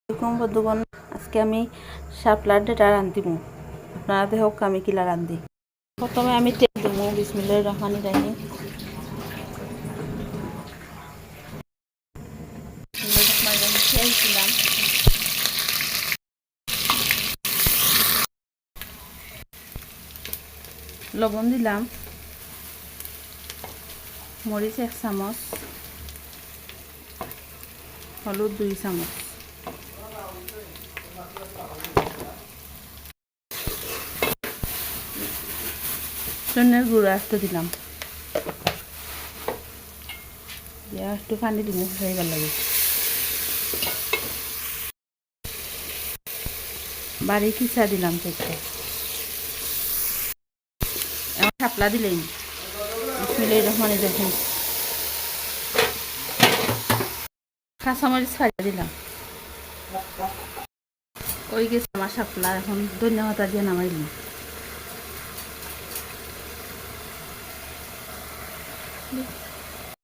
এরকম বন্ধুগণ আজকে আমি শাপলার ডেটা রাঁধিব। আপনারা দেখক আমি কিলা রাঁধি। প্রথমে আমি তেল দিব, বিসমিল্লাহির রহমানির রহিম। তেল দিলাম, লবণ দিলাম, মরিচ 1 চামচ, হলুদ 2 চামচ, ধনিয়ার গুঁড়া একটু দিলাম, দিয়া একটু পানি দিলে খাইবার লাগে। বাড়ি খিচা দিলাম থেকে, এখন শাপলা দিলেই বিসমিল্লাহির রহমানির রহিম। কাঁচামরিচ ফাড়িয়ে দিলাম। ওই গেছে আমার শাপলা, এখন ধনিয়া পাতা দিয়ে নামাই দিলাম।